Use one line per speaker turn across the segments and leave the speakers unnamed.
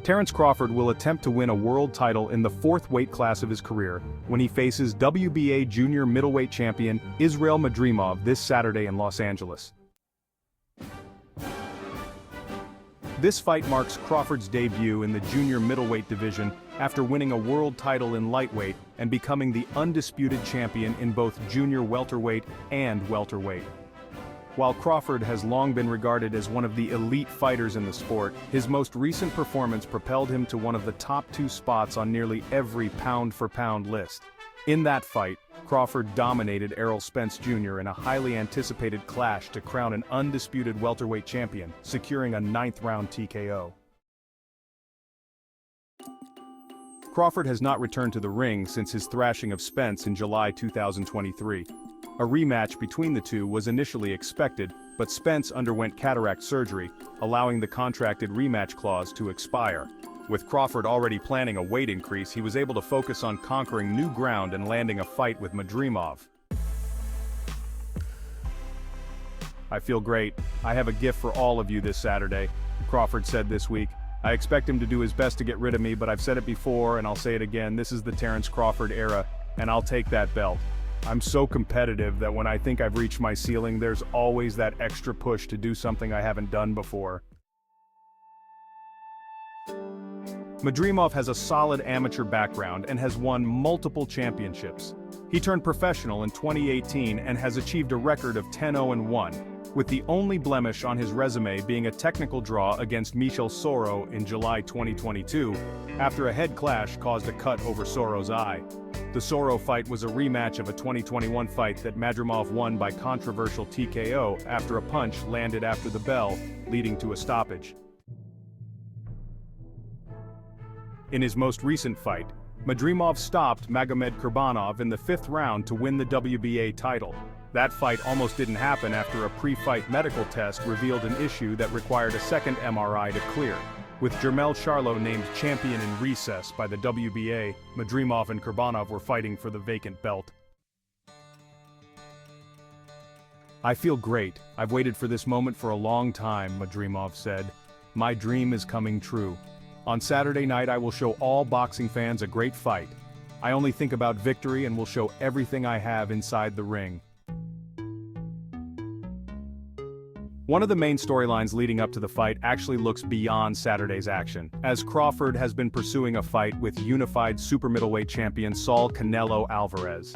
Terence Crawford will attempt to win a world title in the fourth weight class of his career when he faces WBA junior middleweight champion Israil Madrimov this Saturday in Los Angeles. This fight marks Crawford's debut in the junior middleweight division after winning a world title in lightweight and becoming the undisputed champion in both junior welterweight and welterweight. While Crawford has long been regarded as one of the elite fighters in the sport, his most recent performance propelled him to one of the top 2 spots on nearly every pound-for-pound list. In that fight, Crawford dominated Errol Spence Jr. in a highly anticipated clash to crown an undisputed welterweight champion, securing a 9th-round TKO. Crawford has not returned to the ring since his thrashing of Spence in July 2023. A rematch between the two was initially expected, but Spence underwent cataract surgery, allowing the contracted rematch clause to expire. With Crawford already planning a weight increase, he was able to focus on conquering new ground and landing a fight with Madrimov. "I feel great. I have a gift for all of you this Saturday," Crawford said this week. "I expect him to do his best to get rid of me, but I've said it before and I'll say it again, this is the Terence Crawford era, and I'll take that belt. I'm so competitive that when I think I've reached my ceiling, there's always that extra push to do something I haven't done before." Madrimov has a solid amateur background and has won multiple championships. He turned professional in 2018 and has achieved a record of 10-0-1, with the only blemish on his resume being a technical draw against Michel Soro in July 2022, after a head clash caused a cut over Soro's eye. The Soro fight was a rematch of a 2021 fight that Madrimov won by controversial TKO after a punch landed after the bell, leading to a stoppage. In his most recent fight, Madrimov stopped Magomed Kurbanov in the 5th round to win the WBA title. That fight almost didn't happen after a pre-fight medical test revealed an issue that required a second MRI to clear. With Jermell Charlo named champion in recess by the WBA, Madrimov and Kurbanov were fighting for the vacant belt. "I feel great. I've waited for this moment for a long time," Madrimov said. "My dream is coming true. On Saturday night I will show all boxing fans a great fight. I only think about victory and will show everything I have inside the ring." One of the main storylines leading up to the fight actually looks beyond Saturday's action, as Crawford has been pursuing a fight with unified super middleweight champion Saul Canelo Alvarez.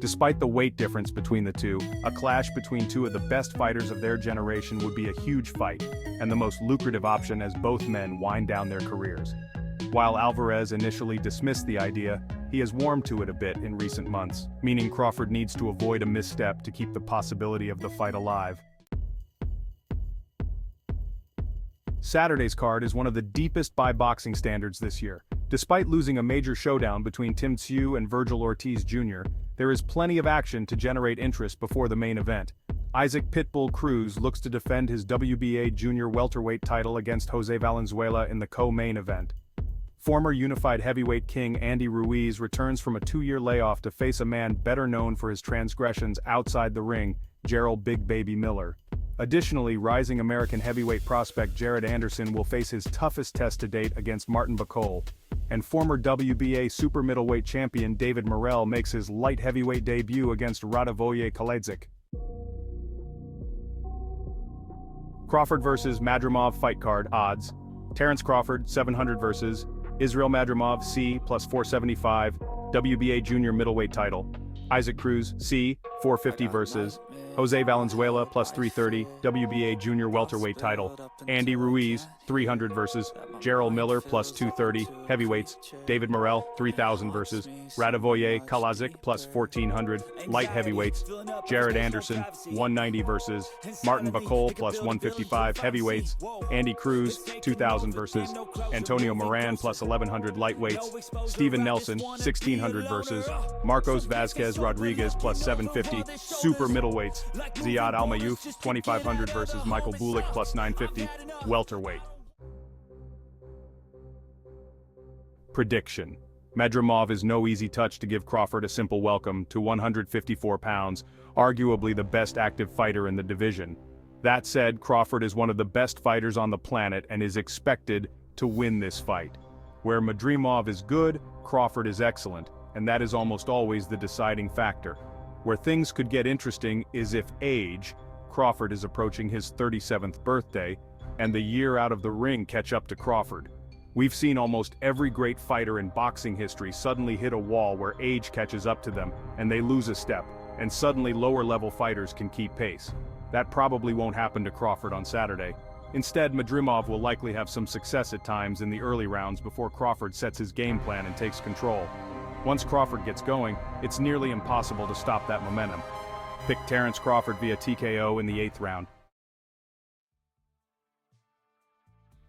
Despite the weight difference between the two, a clash between two of the best fighters of their generation would be a huge fight, and the most lucrative option as both men wind down their careers. While Alvarez initially dismissed the idea, he has warmed to it a bit in recent months, meaning Crawford needs to avoid a misstep to keep the possibility of the fight alive. Saturday's card is one of the deepest by boxing standards this year. Despite losing a major showdown between Tim Tszyu and Virgil Ortiz Jr., there is plenty of action to generate interest before the main event. Isaac "Pitbull" Cruz looks to defend his WBA junior welterweight title against Jose Valenzuela in the co-main event. Former unified heavyweight king Andy Ruiz returns from a 2-year layoff to face a man better known for his transgressions outside the ring, Gerald "Big Baby" Miller. Additionally, rising American heavyweight prospect Jared Anderson will face his toughest test to date against Martin Bacol. And former WBA super middleweight champion David Morrell makes his light heavyweight debut against Radivoje Kaledzic. Crawford vs. Madrimov fight card odds. Terence Crawford 700 vs. Israil Madrimov C plus 475, WBA junior middleweight title. Isaac Cruz C 450 vs. Jose Valenzuela plus 330, WBA junior welterweight title. Andy Ruiz 300 vs. Gerald Miller plus 230, heavyweights. David Morrell 3000 vs. Radivoje Kaledzic plus 1400, light heavyweights. Jared Anderson 190 vs. Martin Bacol plus 155, heavyweights. Andy Cruz 2000 vs. Antonio Moran plus 1100, lightweights. Steven Nelson 1600 vs. Marcos Vazquez Rodriguez plus 750, super middleweights. Ziad Al-Mayouf 2500 vs. Michael Bulik plus 950, welterweight. Prediction: Madrimov is no easy touch to give Crawford a simple welcome to 154 pounds, arguably the best active fighter in the division. That said, Crawford is one of the best fighters on the planet and is expected to win this fight. Where Madrimov is good, Crawford is excellent, and that is almost always the deciding factor. Where things could get interesting is if age, Crawford is approaching his 37th birthday, and the year out of the ring catch up to Crawford. We've seen almost every great fighter in boxing history suddenly hit a wall where age catches up to them, and they lose a step, and suddenly lower-level fighters can keep pace. That probably won't happen to Crawford on Saturday. Instead, Madrimov will likely have some success at times in the early rounds before Crawford sets his game plan and takes control. Once Crawford gets going, it's nearly impossible to stop that momentum. Pick Terence Crawford via TKO in the 8th round.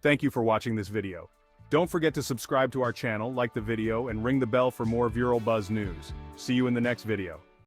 Thank you for watching this video. Don't forget to subscribe to our channel, like the video, and ring the bell for more Viral Buzz news. See you in the next video.